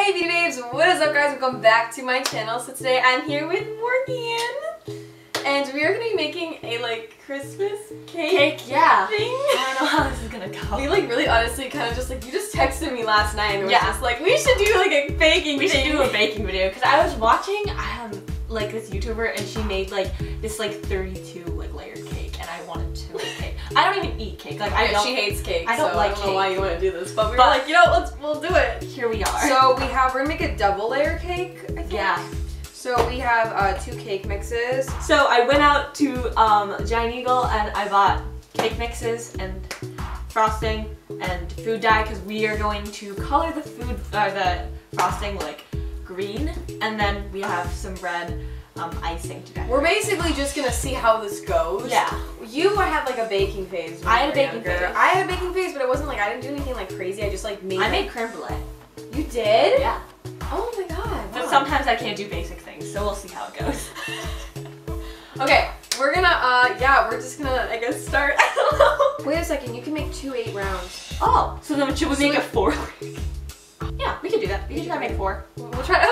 Hey beauty babes, what is up guys? Welcome back to my channel. So today I'm here with Morgan and we are going to be making a Christmas cake yeah. thing. I don't know how this is going to go. We really honestly kind of just you just texted me last night and we were just we should do a baking We should do a baking video because I was watching this YouTuber and she made this 32 layered cake and I wanted to make cake. I don't even eat cake. She hates cake. I don't like I don't know cake. why you want to do this, but we were like, you know, we'll do it. Here we are. So we're gonna make a double layer cake, I think. Yeah. So we have 2 cake mixes. So I went out to Giant Eagle and I bought cake mixes and frosting and food dye because we are going to color the the frosting green, and then we have some red icing to decorate. We're basically just gonna see how this goes. Yeah. You had a baking phase. I had a baking phase. I had a baking phase, but it wasn't I didn't do anything crazy. I just made. I made creme brulee. You did? Yeah. Oh my god. But sometimes I can't do basic things, so we'll see how it goes. Okay, we're gonna we're just gonna start. Wait a second, you can make 2 8 rounds. Oh, so then should we make a 4? Yeah, we can do that. We can try to make 4. We'll try.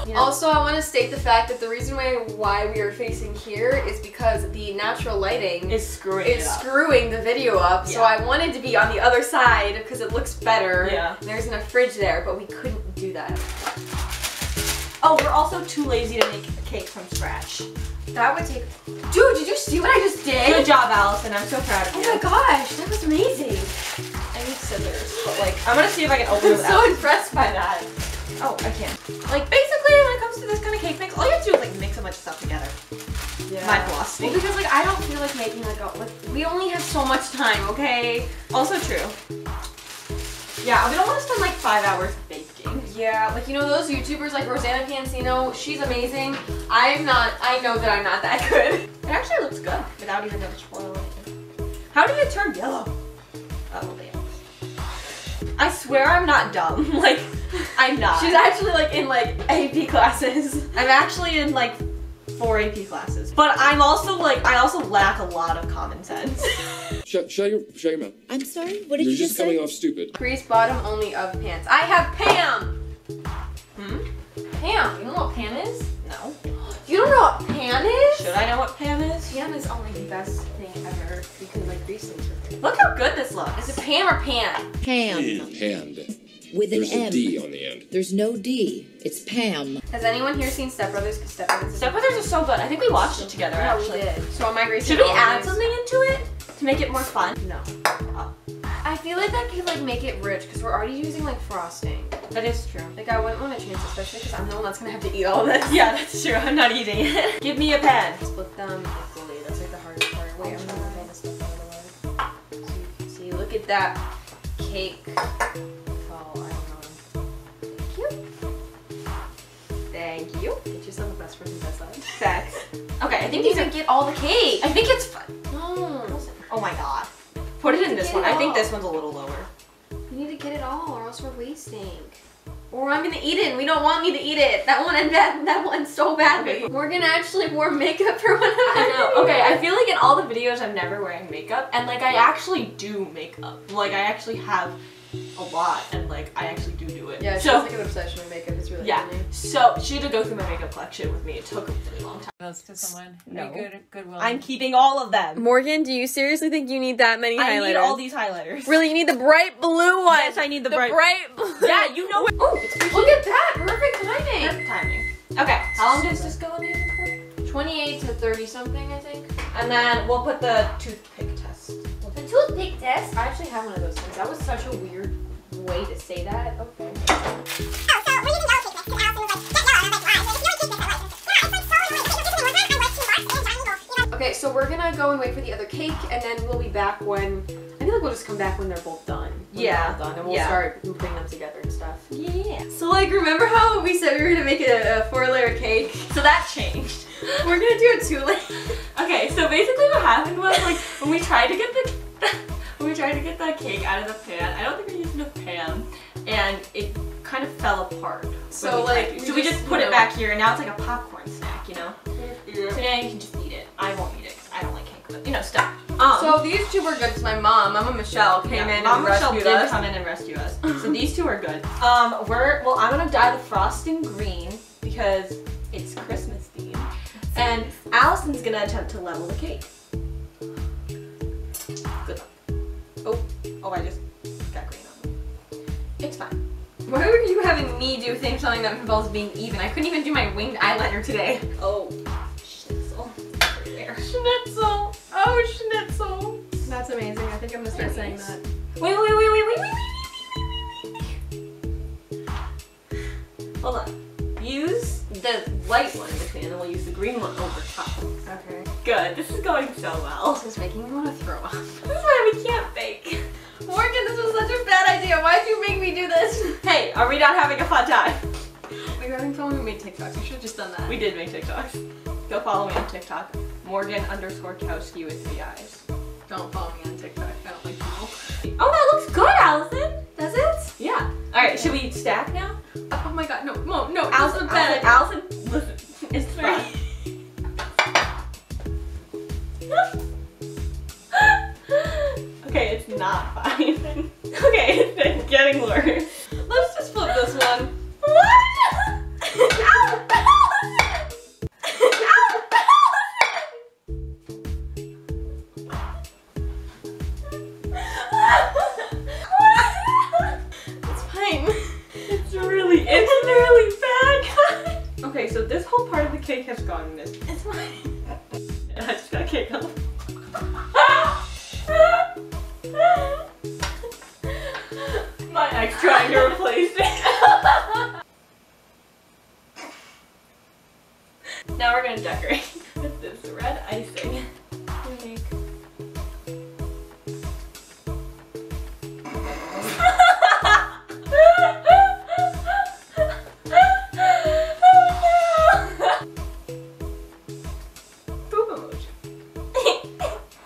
Okay. Also, I want to state the fact that the reason why we are facing here is because the natural lighting is screwing the video up. Yeah. So I wanted to be on the other side because it looks better. Yeah. There's a fridge there, but we couldn't do that. Oh, we're also too lazy to make a cake from scratch. That would take. Dude, did you see what I just did? Good job, Allison. I'm so proud of you. Oh my gosh, that was amazing. I need scissors, but I'm gonna see if I can open it. I'm so impressed by that. Oh, I can't. Basically, when it comes to this kind of cake mix, all you have to do is mix a bunch of stuff together. Yeah. My philosophy. Well, because I don't feel like making we only have so much time, okay? Also true. Yeah, we don't want to spend 5 hours baking. Yeah, those YouTubers Rosanna Pansino, she's amazing. I know that I'm not that good. It actually looks good without even much oil or anything. How did it turn yellow? Oh, damn. I swear I'm not dumb. I'm not. She's actually in AP classes. I'm actually in 4 AP classes. But I'm also I also lack a lot of common sense. Shut your mouth. I'm sorry? What did you just say? You're just coming off stupid. Crease bottom only of pants. I have Pam! Pam. You don't know what Pam is? No. You don't know what Pam is? Should I know what Pam is? Pam is the best thing ever. You can grease things with it. Look how good this looks. Is it Pam or Pan? Pam. Hand. With an There's M. a D on the end. There's no D. It's Pam. Has anyone here seen Step Brothers? Because Step Brothers is so good. I think we watched it together, Yeah, actually. we did. So am I greasing? Should we add something into it to make it more fun? No. Oh. I feel like that could make it rich because we're already using frosting. That is true. I wouldn't want to chance, especially because I'm the one that's gonna have to eat all this. Yeah, that's true. I'm not eating it. Give me a pen. Split them equally. That's the hardest part. Wait, I'm gonna move all this stuff out of the way. So you can see. Look at that cake. Oh, I don't know. Thank you. Thank you. Get yourself a best friend and best love. Facts. Okay, I think You these are. can get all the cake. I think it's fun. No. Oh my god. Put it in this one. I think this one's a little lower. You need to get it all, or else we're wasting. Or I'm gonna eat it, and we don't want me to eat it. That one and that one so badly. Okay. Morgan actually wore makeup for one of our I know. Okay, videos. I feel in all the videos I'm never wearing makeup, and I actually do makeup. I actually have a lot, and I actually do it. Yeah, she has an obsession with makeup. It's really funny. So she had to go through my makeup collection with me. It took a really long time. Those to someone. No. Goodwill. I'm keeping all of them. Morgan, do you seriously think you need that many highlighters? I need all these highlighters. Really, you need the bright blue one. Yes, I need the bright blue. Yeah, you know. Oh, look at that! Perfect timing. Perfect timing. Okay, how long does this go in the oven for? 28 to 30 something, I think. And then we'll put the toothpick test. The toothpick test. I actually have one of those things. That was such a weird way to say that. Okay. Oh, so we're using yellow cake mix because Allison was get yellow, and I was like, why? If yellow cake mix, I like it. Yeah, it's so annoying. It took me one time. I went 2 months and Giant Eagle, Okay, so we're gonna go and wait for the other cake, and then we'll be back when. I feel like we'll just come back when they're both done. Yeah. Done, and we'll start putting them together and stuff. Yeah. So remember how we said we were gonna make a 4-layer cake? So that changed. We're gonna do a 2-layer. Okay, so basically what happened was when we tried to get the cake out of the pan, I don't think we used enough pan, and it kind of fell apart. So we just put it back here, and now it's like a popcorn snack, you know? So now you can just eat it. I won't eat it because I don't like cake. you know, stuff. So these two were good because Mama Michelle came in Mama and Michelle rescued did us. come in and rescue us. So these two are good. I'm gonna dye the frosting green because it's Christmas themed. And Allison's gonna attempt to level the cake. Good luck. Oh, I just got green on me. It's fine. Why were you having me do something that involves being even? I couldn't even do my winged eyeliner today. Oh, schnitzel. There. Schnitzel. Oh, schnitzel. That's amazing. I think I'm gonna start saying that. Wait. Hold on. Use the light one between and then we'll use the green one over top. Okay. Good. This is going so well. This is making me want to throw up. This is why we can't bake. Morgan, this was such a bad idea. Why'd you make me do this? Hey, are we not having a fun time? We were having fun when we made TikToks. You should have just done that. We did make TikToks. Go follow me on TikTok. Morgan_Kowski with 3 eyes. Don't follow me on TikTok. I don't like people. Oh, that looks good, Allison. Does it? Yeah. All right, should we stack now? Oh my god, no. Allison, listen. It's fine. Okay, it's not fine. Okay, it's getting worse. Let's just flip this one. What? Ow! It's fine. It's really bad, guys. Okay, so this whole part of the cake has gone missing. It's fine. And I just got cake on the My ex trying to replace it. Now we're gonna decorate with this red icing.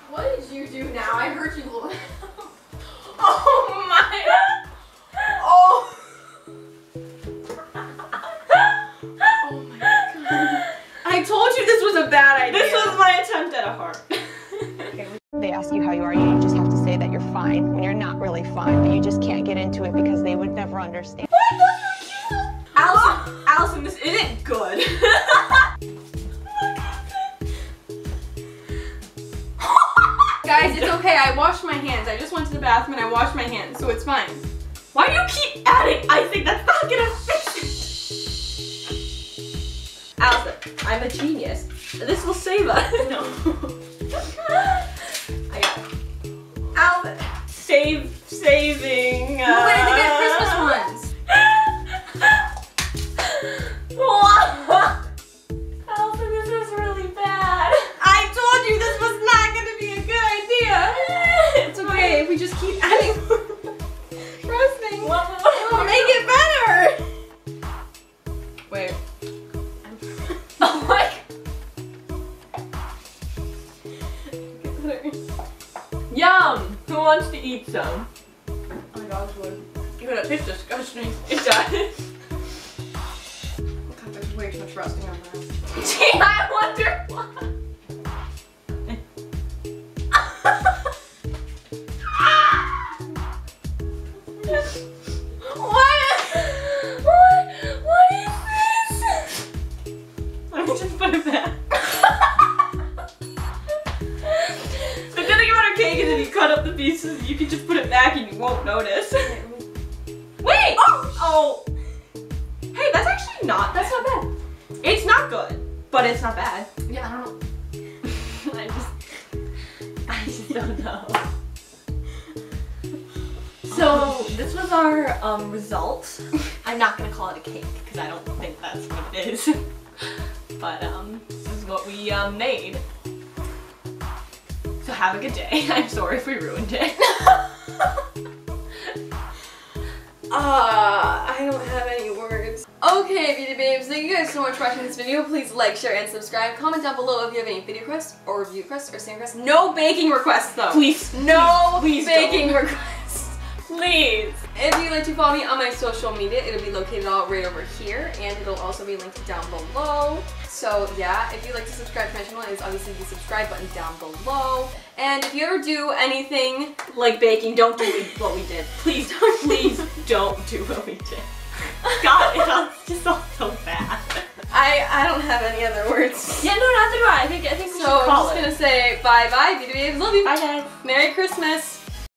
What did you do now? I heard you. Oh my. Oh. Oh my god. I told you this was a bad idea. This was my attempt at a heart. They ask you how you are, you just have to say that you're fine when you're not really fine, but you just can't get into it because they would never understand. Allison, this isn't good. Guys, it's okay. I washed my hands. I just went to the bathroom and I washed my hands, so it's fine. Why do you keep adding icing? That's not gonna fix it. Allison, I'm a genius. This will save us. No. I got it. Allison, saving. You wanted to get Christmas ones. Allison, this is really bad. I told you this was not gonna be a good idea. It's okay if we just keep adding frosting. It'll make it better. Wait. Oh my. Yum! Who wants to eat some? Oh my gosh, what? Give it up. It's disgusting. It does. God, there's way too much frosting on that. Gee, I wonder why. What is this? Let me just put it back. The good thing about our cake is if you cut up the pieces, you can just put it back and you won't notice. Wait! Oh! Hey, that's actually not. That's not bad. It's not good, but it's not bad. Yeah, I don't know. I just don't know. So this was our result. I'm not gonna call it a cake because I don't think that's what it is. But this is what we made. So have a good day. I'm sorry if we ruined it. I don't have any words. Okay, beauty babes, thank you guys so much for watching this video. Please like, share, and subscribe. Comment down below if you have any video requests or review requests or same requests. No baking requests though. Please. No please baking don't. requests. Please. If you'd like to follow me on my social media, it'll be located all right over here, and it'll also be linked down below. So yeah, if you'd like to subscribe to my channel, it's obviously the subscribe button down below. And if you ever do anything Like baking, don't do what we did. Please don't do what we did. God, it's just all so bad. I don't have any other words. Yeah, no, neither do I. I think we So should I'm call just it. gonna say bye bye, beauty babes, love you. Bye guys. Merry Christmas.